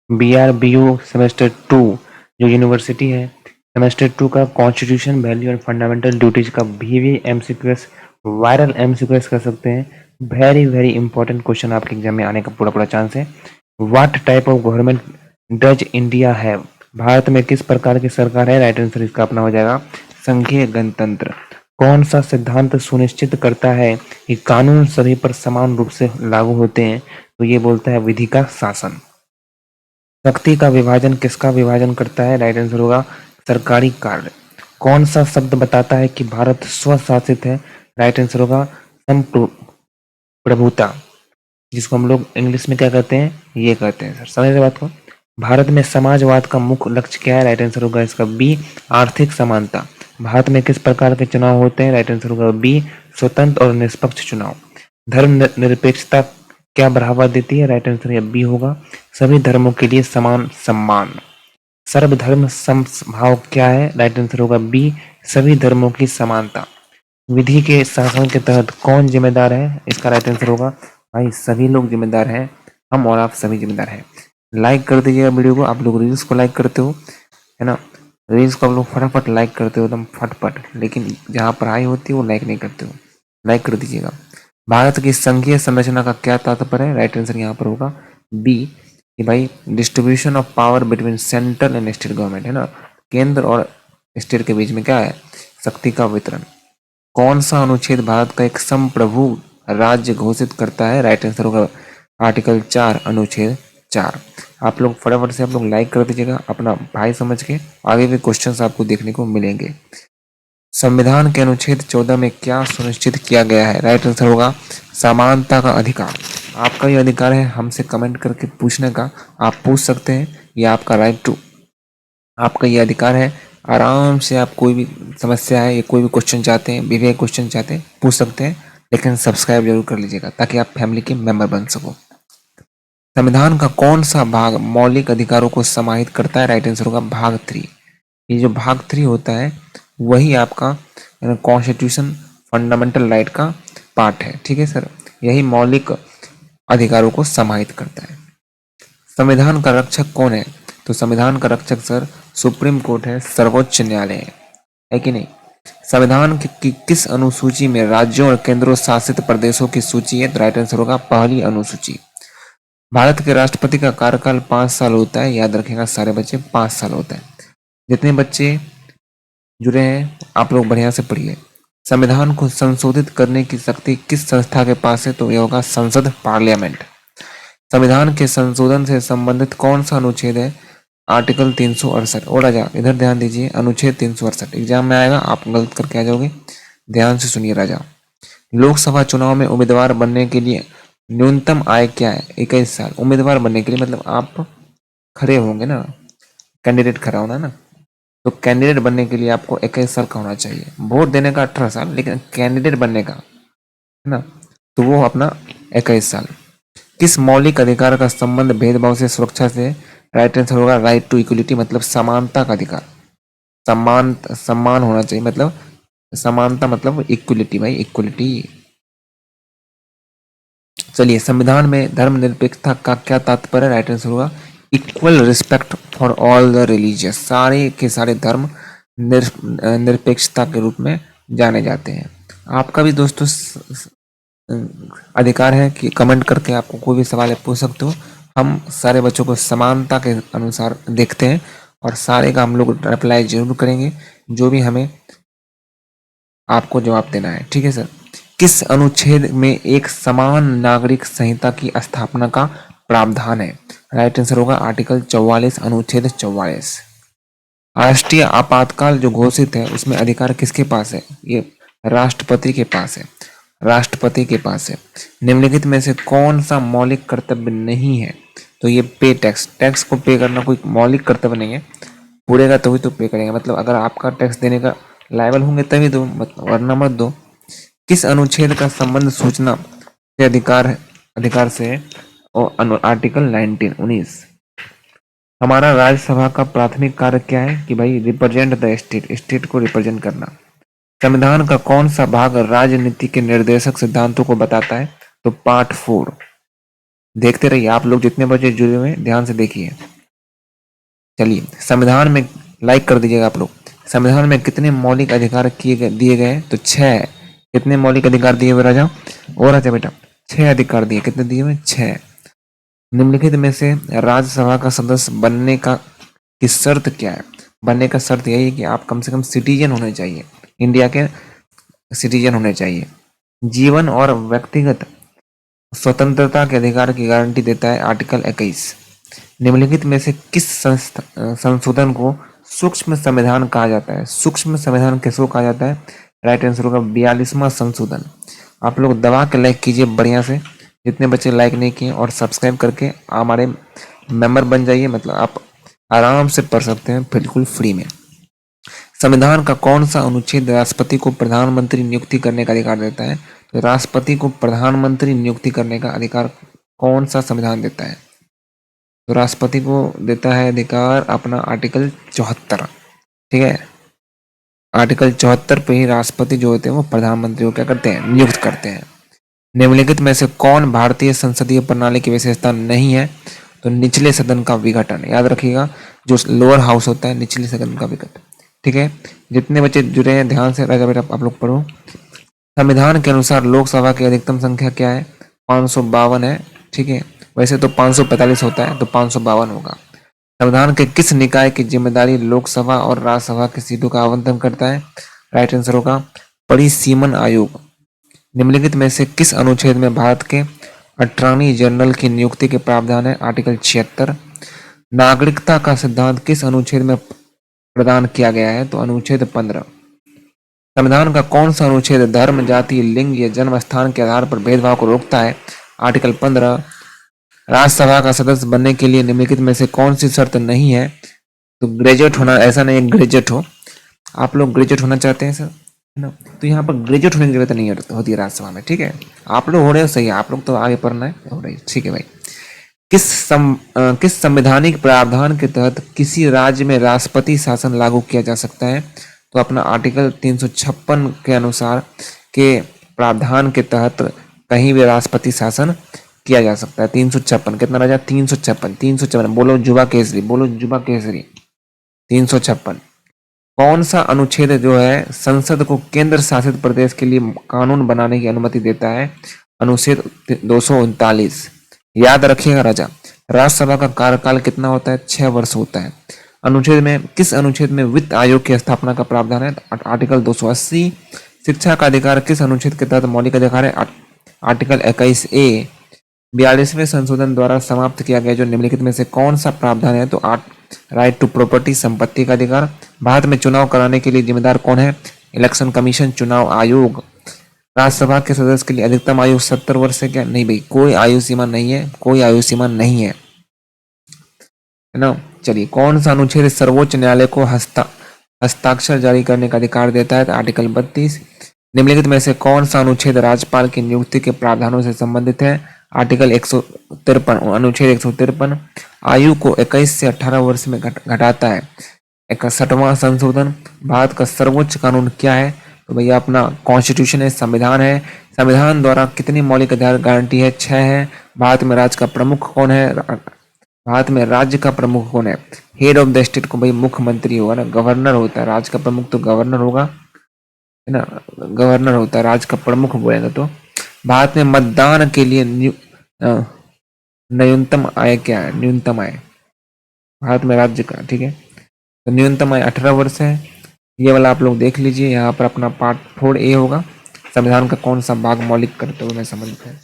BRBU semester 2 जो university है, semester 2 का constitution, value and fundamental duties का भी MCQS, वायरल MCQS कर सकते हैं। वेरी वेरी इंपॉर्टेंट क्वेश्चन आपके एग्जाम में आने का पूरा चांस है। What type of government does India have? Bharat में किस प्रकार की सरकार है? राइट आंसर इसका अपना हो जाएगा संघीय गणतंत्र। कौन सा सिद्धांत सुनिश्चित करता है कि कानून सभी पर समान रूप से लागू होते हैं? तो ये बोलता है विधि का शासन। शक्ति का विभाजन किसका विभाजन करता है? राइट आंसर होगा सरकारी कार्य। कौन सा शब्द बताता है कि भारत स्वशासित है? राइट आंसर होगा संप्रभुता, जिसको हम लोग इंग्लिश में क्या कहते हैं? ये कहते हैं। सर समझ रहे बात को? भारत में समाजवाद का मुख्य लक्ष्य क्या है? राइट आंसर होगा इसका बी, आर्थिक समानता। भारत में किस प्रकार के चुनाव होते हैं? राइट आंसर होगा बी, स्वतंत्र और निष्पक्ष चुनाव। धर्म निरपेक्षता क्या बढ़ावा देती है? राइट आंसर बी होगा सभी धर्मों के लिए समान सम्मान। सर्वधर्म समभाव क्या है? राइट आंसर होगा बी, सभी धर्मों की समानता। विधि के शासन के तहत कौन जिम्मेदार है? इसका राइट आंसर होगा भाई सभी लोग जिम्मेदार हैं, हम और आप सभी जिम्मेदार हैं। लाइक कर दीजिएगा वीडियो को। आप लोग रील्स को लाइक करते हो, है ना? रील्स को आप लोग फटाफट लाइक करते हो, एकदम फटफट, लेकिन जहाँ पढ़ाई होती है वो लाइक नहीं करते हो। लाइक कर दीजिएगा। भारत की संघीय संरचना का क्या तात्पर्य है? राइट आंसर यहाँ पर होगा बी, कि भाई distribution of power between central and state government, है ना? केंद्र और स्टेट के बीच में क्या है? शक्ति का वितरण। कौन सा अनुच्छेद भारत का एक संप्रभु राज्य घोषित करता है? राइट आंसर होगा आर्टिकल 4 अनुच्छेद 4। आप लोग फटाफट से आप लोग लाइक कर दीजिएगा अपना भाई समझ के। आगे भी क्वेश्चंस आपको देखने को मिलेंगे। संविधान के अनुच्छेद 14 में क्या सुनिश्चित किया गया है? राइट आंसर होगा समानता का अधिकार। आपका ये अधिकार है हमसे कमेंट करके पूछने का, आप पूछ सकते हैं, ये आपका राइट टू, आपका ये अधिकार है। आराम से आप कोई भी समस्या है या कोई भी क्वेश्चन चाहते हैं, विवेक क्वेश्चन चाहते हैं, पूछ सकते हैं, लेकिन सब्सक्राइब जरूर कर लीजिएगा ताकि आप फैमिली के मेंबर बन सको। संविधान का कौन सा भाग मौलिक अधिकारों को समाहित करता है? राइट आंसर होगा भाग 3। ये जो भाग 3 होता है वही आपका कॉन्स्टिट्यूशन फंडामेंटल राइट का पार्ट है, ठीक है सर? यही मौलिक अधिकारों को समाहित करता है। संविधान का रक्षक कौन है? तो संविधान का रक्षक सर सुप्रीम कोर्ट है, सर्वोच्च न्यायालय है कि नहीं? संविधान की किस अनुसूची में राज्यों और केंद्र शासित प्रदेशों की सूची है? तो राइट आंसर होगा पहली अनुसूची। भारत के राष्ट्रपति का कार्यकाल 5 साल होता है, याद रखेगा सारे बच्चे, 5 साल होता है। जितने बच्चे जुड़े हैं आप लोग बढ़िया से पढ़िए। संविधान को संशोधित करने की शक्ति किस संस्था के पास है? तो यह होगा संसद, पार्लियामेंट। संविधान के संशोधन से संबंधित कौन सा अनुच्छेद है? आर्टिकल 368। और राजा इधर ध्यान दीजिए, अनुच्छेद 368 एग्जाम में आएगा, आप गलत करके आ जाओगे, ध्यान से सुनिए राजा। लोकसभा चुनाव में उम्मीदवार बनने के लिए न्यूनतम आय क्या है? 21 साल। उम्मीदवार बनने के लिए मतलब आप खड़े होंगे ना, कैंडिडेट खड़ा होना ना, तो कैंडिडेट बनने के लिए आपको 21 साल का होना चाहिए। वोट देने का 18 साल, लेकिन कैंडिडेट बनने का, है ना, तो वो अपना 21 साल। किस मौलिक अधिकार का संबंध भेदभाव से सुरक्षा से? राइट आंसर होगा राइट टू इक्वलिटी, मतलब समानता का अधिकार। सम्मान होना चाहिए, मतलब समानता मतलब इक्वलिटी, भाई इक्वलिटी। चलिए, संविधान में धर्मनिरपेक्षता का क्या तात्पर्य? राइट आंसर होगा equal respect for all the religious. सारे के सारे धर्म निरपेक्षता के रूप में जाने जाते हैं। आपका भी दोस्तों अधिकार है कि कमेंट करके आपको कोई भी सवाल पूछ सकते हो। हम सारे बच्चों को समानता के अनुसार देखते हैं और सारे का हम लोग रिप्लाई जरूर करेंगे, जो भी हमें आपको जवाब देना है, ठीक है सर? किस अनुच्छेद में एक समान नागरिक संहिता की स्थापना का प्रावधान है? राइट आंसर होगा आर्टिकल 44, अनुच्छेद 44। राष्ट्रीय आपातकाल जो घोषित है उसमें अधिकार किसके पास है? ये राष्ट्रपति के पास है, राष्ट्रपति के पास है। निम्नलिखित में से कौन सा मौलिक कर्तव्य नहीं है? तो ये पे टैक्स, टैक्स को पे करना कोई मौलिक कर्तव्य नहीं है, पूरेगा तभी तो पे करेंगे, मतलब अगर आपका टैक्स देने का लायबल होंगे तभी दो, मतलब वरना मत दो। किस अनुच्छेद का संबंध सूचना के अधिकार से है? और आर्टिकल 19। हमारा राज्यसभा का प्राथमिक कार्य क्या है? कि भाई रिप्रेजेंट द स्टेट, स्टेट को रिप्रेजेंट करना। संविधान का कौन सा भाग राजनीति के निर्देशक सिद्धांतों को बताता है? तो पार्ट 4। देखते रहिए, आप लोग जितने बजे जुड़े हुए हैं ध्यान से देखिए। चलिए संविधान में लाइक कर दीजिएगा आप लोग। संविधान में कितने मौलिक अधिकार दिए गए? तो 6। कितने मौलिक अधिकार दिए हुए राजा? और राजा बेटा 6 अधिकार दिए। कितने दिए हुए? 6। निम्नलिखित में से राज्यसभा का सदस्य बनने का की शर्त क्या है? बनने का शर्त यही है कि आप कम से कम सिटीजन होने चाहिए, इंडिया के सिटीजन होने चाहिए। जीवन और व्यक्तिगत स्वतंत्रता के अधिकार की गारंटी देता है आर्टिकल 21। निम्नलिखित में से किस संशोधन को सूक्ष्म संविधान कहा जाता है? सूक्ष्म संविधान किसको कहा जाता है? राइट आंसर होगा 42वां संशोधन। आप लोग दबा के लाइक कीजिए बढ़िया से, जितने बच्चे लाइक नहीं किए, और सब्सक्राइब करके हमारे मेंबर बन जाइए। मतलब आप आराम से पढ़ सकते हैं बिल्कुल फ्री में। संविधान का कौन सा अनुच्छेद राष्ट्रपति को प्रधानमंत्री नियुक्ति करने का अधिकार देता है? तो राष्ट्रपति को प्रधानमंत्री नियुक्ति करने का अधिकार कौन सा संविधान देता है? तो राष्ट्रपति को देता है अधिकार अपना आर्टिकल 74। ठीक है, आर्टिकल 74 पे ही राष्ट्रपति जो होते हैं वो प्रधानमंत्री को क्या करते हैं? नियुक्त करते हैं। निम्नलिखित में से कौन भारतीय संसदीय प्रणाली की विशेषता नहीं है? तो निचले सदन का विघटन। याद रखिएगा, जो लोअर हाउस होता है, निचले सदन का विघटन। ठीक है, जितने बच्चे जुड़े हैं ध्यान से राजा बेटा आप लोग पढ़ो। संविधान के अनुसार लोकसभा की अधिकतम संख्या क्या है? 552 है। ठीक है, वैसे तो 545 होता है, तो 552 होगा। संविधान के किस निकाय की जिम्मेदारी लोकसभा और राज्यसभा की सीटों का आवंटन करता है? राइट आंसर होगा परिसीमन आयोग। निम्नलिखित में से किस अनुच्छेद में भारत के अटॉर्नी जनरल की नियुक्ति के प्रावधान है? आर्टिकल 76। नागरिकता का सिद्धांत किस अनुच्छेद में प्रदान किया गया है? तो अनुच्छेद 15। संविधान का कौन सा अनुच्छेद धर्म, जाति, लिंग या जन्म स्थान के आधार पर भेदभाव को रोकता है? आर्टिकल 15। राज्यसभा का सदस्य बनने के लिए निम्नलिखित में से कौन सी शर्त नहीं है? तो ग्रेजुएट होना, ऐसा नहीं ग्रेजुएट हो। आप लोग ग्रेजुएट होना चाहते हैं सर, है ना? तो यहाँ पर ग्रेजुएट होने की जरूरत नहीं होती है राज्यसभा में। ठीक है, आप लोग हो रहे हो सही है, आप लोग तो आगे पढ़ना है, हो रही है। ठीक है भाई, किस संवैधानिक प्रावधान के तहत किसी राज्य में राष्ट्रपति शासन लागू किया जा सकता है? तो अपना आर्टिकल 356 के अनुसार के प्रावधान के तहत कहीं भी राष्ट्रपति शासन किया जा सकता है। 356 कितना राजा? 356 बोलो जुबा केसरी, बोलो जुबा केसरी। 356 कौन सा अनुच्छेद जो है संसद को केंद्र शासित प्रदेश के लिए कानून बनाने की अनुमति देता है? अनुच्छेद 239। याद रखिएगा राजा, राज्यसभा का कार्यकाल कितना होता है? 6 वर्ष होता है। अनुच्छेद में किस अनुच्छेद में वित्त आयोग की स्थापना का प्रावधान है? आर्टिकल 280। शिक्षा का अधिकार किस अनुच्छेद के तहत मौलिक अधिकार है? Article 21A। 42वें संशोधन द्वारा समाप्त किया गया जो निम्नलिखित में से कौन सा प्रावधान है? तो राइट टू प्रॉपर्टी, संपत्ति का अधिकार। भारत में चुनाव कराने के लिए जिम्मेदार कौन है? इलेक्शन कमीशन, चुनाव आयोग। राज्यसभा के सदस्य के लिए अधिकतम आयु 70 वर्ष है क्या? नहीं भाई, कोई आयु सीमा नहीं है, कोई आयु सीमा नहीं है ना। चलिए, कौन सा अनुच्छेद सर्वोच्च न्यायालय को हस्ताक्षर जारी करने का अधिकार देता है? आर्टिकल 32। निम्नलिखित में से कौन सा अनुच्छेद राज्यपाल की नियुक्ति के प्रावधानों से संबंधित है? आर्टिकल 153, अनुच्छेद 153 आयु को 21 से 18 वर्ष में घटाता है। 61वां संशोधन। भारत का सर्वोच्च कानून क्या है? तो भैया अपना कॉन्स्टिट्यूशन है, संविधान है। संविधान द्वारा कितनी मौलिक अधिकार गारंटी है? 6 है। भारत में राज्य का प्रमुख कौन है? भारत में राज्य का प्रमुख कौन है? हेड ऑफ द स्टेट को भाई मुख्यमंत्री होगा ना, गवर्नर होता है। राज्य का प्रमुख तो गवर्नर होगा, है ना, गवर्नर होता है, राज्य का प्रमुख बोलेगा। तो भारत में मतदान के लिए न्यूनतम आय क्या है? न्यूनतम आय भारत में राज्य का, ठीक है, तो न्यूनतम आय 18 वर्ष है। ये वाला आप लोग देख लीजिए, यहाँ पर अपना पार्ट 4A होगा। संविधान का कौन सा भाग मौलिक कर्तव्य में सम्मिलित है?